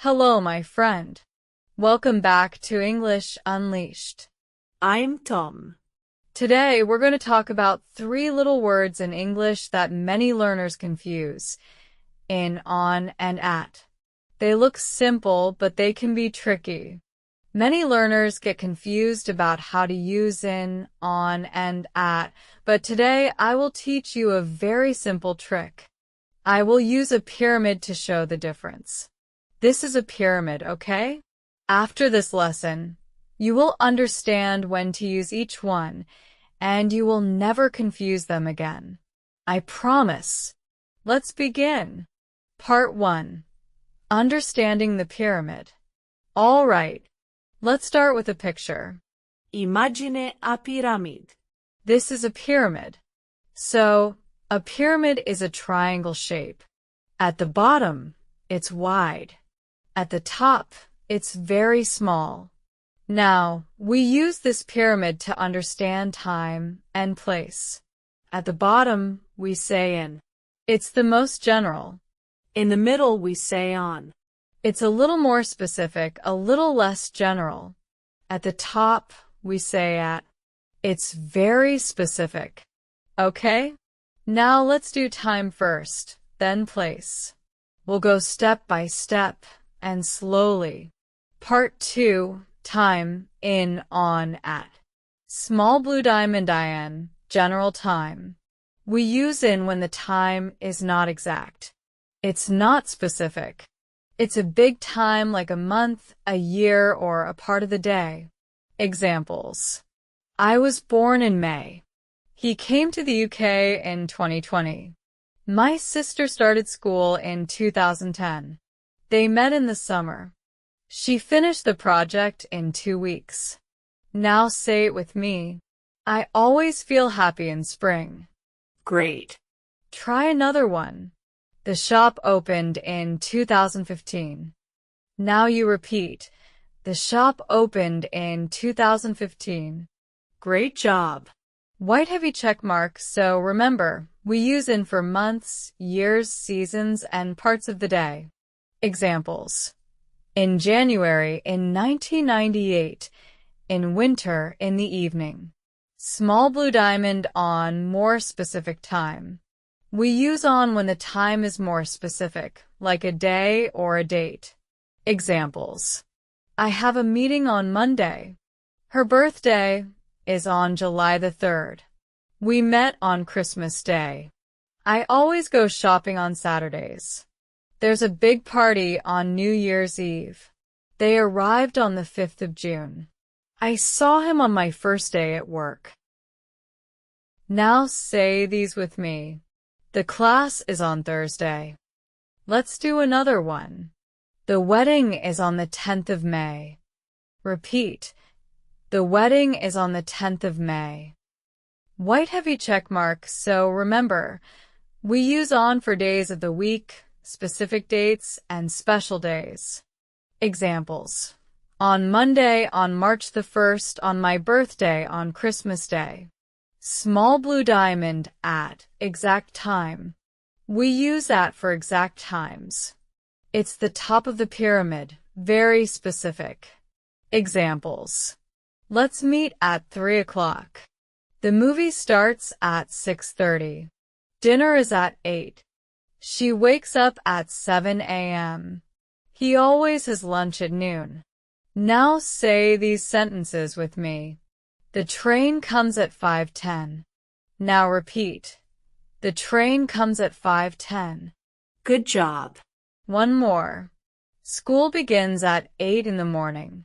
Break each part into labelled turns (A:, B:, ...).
A: Hello, my friend. Welcome back to English Unleashed.
B: I'm Tom.
A: Today, we're going to talk about three little words in English that many learners confuse: in, on, and at. They look simple, but they can be tricky. Many learners get confused about how to use in, on, and at, but today I will teach you a very simple trick. I will use a pyramid to show the difference. This is a pyramid, okay? After this lesson, you will understand when to use each one, and you will never confuse them again. I promise. Let's begin. Part 1. Understanding the pyramid. All right. Let's start with a picture.
B: Immagine a piramide.
A: This is a pyramid. So, a pyramid is a triangle shape. At the bottom, it's wide. At the top, it's very small. Now, we use this pyramid to understand time and place. At the bottom, we say in. It's the most general.
B: In the middle, we say on.
A: It's a little more specific, a little less general. At the top, we say at. It's very specific. Okay? Now let's do time first, then place. We'll go step by step and slowly. Part 2, time, in, on, at. Small blue diamond IN, general time. We use in when the time is not exact. It's not specific. It's a big time like a month, a year, or a part of the day. Examples. I was born in May. He came to the UK in 2020. My sister started school in 2010. They met in the summer. She finished the project in 2 weeks. Now say it with me. I always feel happy in spring.
B: Great.
A: Try another one. The shop opened in 2015. Now you repeat. The shop opened in 2015.
B: Great job.
A: White heavy check mark, so remember, we use in for months, years, seasons, and parts of the day. Examples. In January in 1998. In winter in the evening. Small blue diamond on more specific time. We use on when the time is more specific, like a day or a date. Examples. I have a meeting on Monday. Her birthday is on July the 3rd. We met on Christmas Day. I always go shopping on Saturdays. There's a big party on New Year's Eve. They arrived on the 5th of June. I saw him on my first day at work. Now say these with me. The class is on Thursday. Let's do another one. The wedding is on the 10th of May. Repeat. The wedding is on the 10th of May. White heavy check mark, so remember, we use on for days of the week, specific dates, and special days. Examples. On Monday, on March the 1st, on my birthday, on Christmas Day. Small blue diamond at exact time. We use at for exact times. It's the top of the pyramid, very specific. Examples. Let's meet at 3 o'clock. The movie starts at 6:30. Dinner is at 8. She wakes up at 7 a.m. He always has lunch at noon. Now say these sentences with me. The train comes at 5:10. Now repeat. The train comes at 5:10.
B: Good job.
A: One more. School begins at 8 in the morning.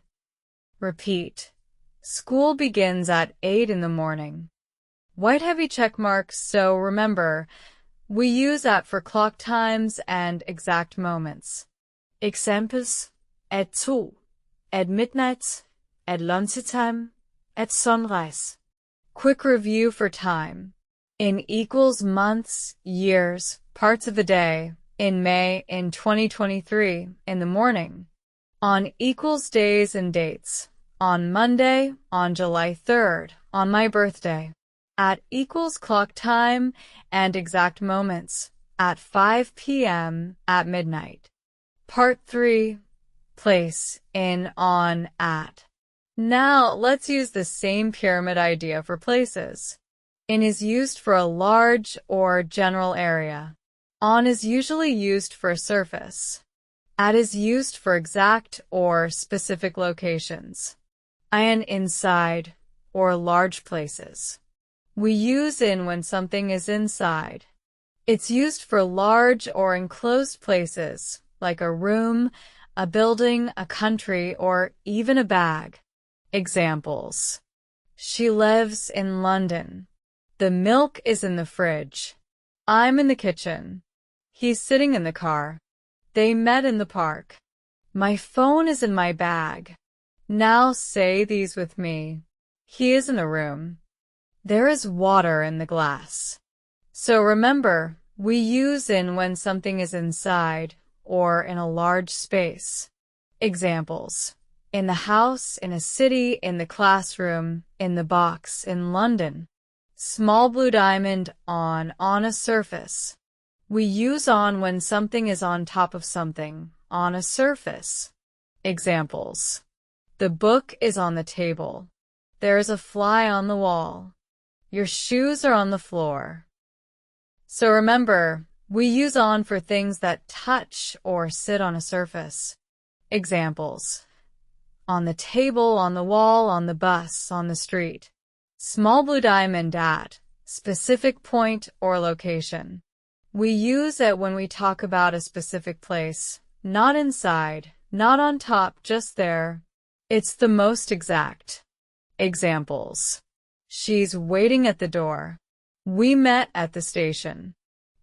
A: Repeat. School begins at 8 in the morning. White heavy check marks, so remember, we use at for clock times and exact moments. Examples. At 2. At midnight. At lunchtime. At sunrise. Quick review for time. In equals months, years, parts of the day. In May, in 2023, in the morning. On equals days and dates. On Monday, on July 3rd, on my birthday. At equals clock time and exact moments. At 5 p.m. at midnight. Part 3. place, in, on, at. Now, let's use the same pyramid idea for places. In is used for a large or general area. On is usually used for a surface. At is used for exact or specific locations. In inside or large places. We use in when something is inside. It's used for large or enclosed places, like a room, a building, a country, or even a bag. Examples. She lives in London. The milk is in the fridge. I'm in the kitchen. He's sitting in the car. They met in the park. My phone is in my bag. Now say these with me. He is in the room. There is water in the glass. So remember, we use in when something is inside or in a large space. Examples. In the house, in a city, in the classroom, in the box, in London. Small blue diamond on a surface. We use on when something is on top of something, on a surface. Examples. The book is on the table. There is a fly on the wall. Your shoes are on the floor. So remember, we use on for things that touch or sit on a surface. Examples. On the table, on the wall, on the bus, on the street. Small blue diamond at, specific point or location. We use it when we talk about a specific place, not inside, not on top, just there. It's the most exact. Examples. She's waiting at the door. We met at the station.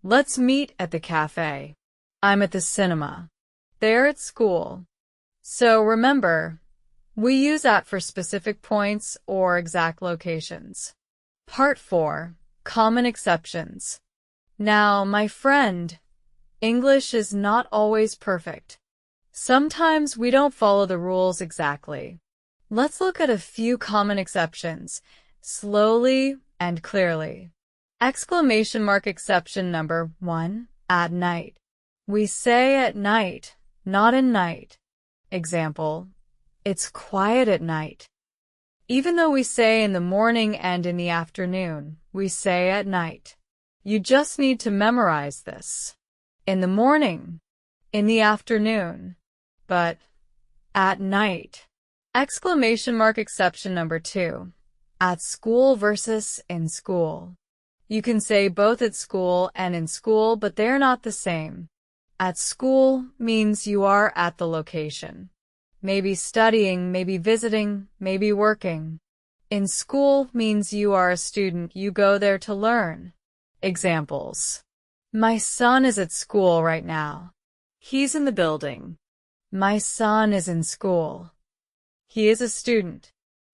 A: Let's meet at the cafe. I'm at the cinema. They're at school. So remember, we use at for specific points or exact locations. Part 4. Common exceptions. Now, my friend, English is not always perfect. Sometimes we don't follow the rules exactly. Let's look at a few common exceptions, slowly and clearly. Exclamation mark exception number 1, at night. We say at night, not in night. Example, it's quiet at night. Even though we say in the morning and in the afternoon, we say at night. You just need to memorize this. In the morning, in the afternoon, but at night. Exclamation mark exception number 2, at school versus in school. You can say both at school and in school, but they're not the same. At school means you are at the location. Maybe studying, maybe visiting, maybe working. In school means you are a student, you go there to learn. Examples. My son is at school right now. He's in the building. My son is in school. He is a student.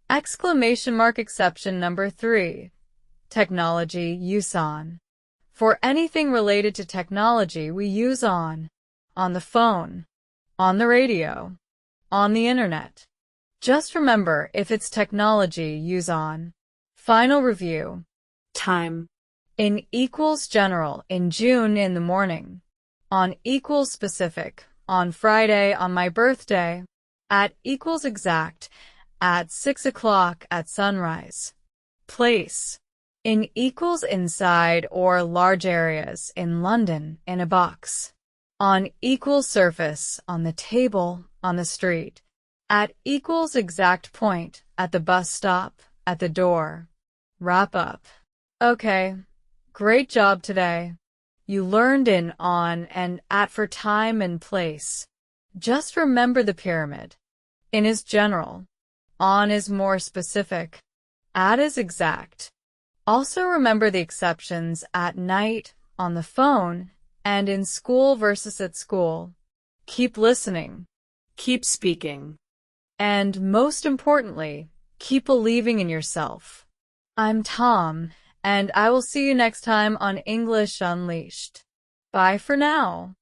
A: Exclamation mark exception number 3. Technology, use on. For anything related to technology, we use on the phone, on the radio, on the internet. Just remember, if it's technology, use on. Final review.
B: Time.
A: In equals general, in June, in the morning. On equals specific, on Friday, on my birthday. At equals exact, at 6 o'clock, at sunrise. Place. In equals inside or large areas, in London, in a box. On equals surface, on the table, on the street. At equals exact point, at the bus stop, at the door. Wrap up. Okay. Great job today. You learned in, on, and at for time and place. Just remember the pyramid. In is general. On is more specific. At is exact. Also remember the exceptions at night, on the phone, and in school versus at school. Keep listening.
B: Keep speaking.
A: And most importantly, keep believing in yourself. I'm Tom, and I will see you next time on English Unleashed. Bye for now.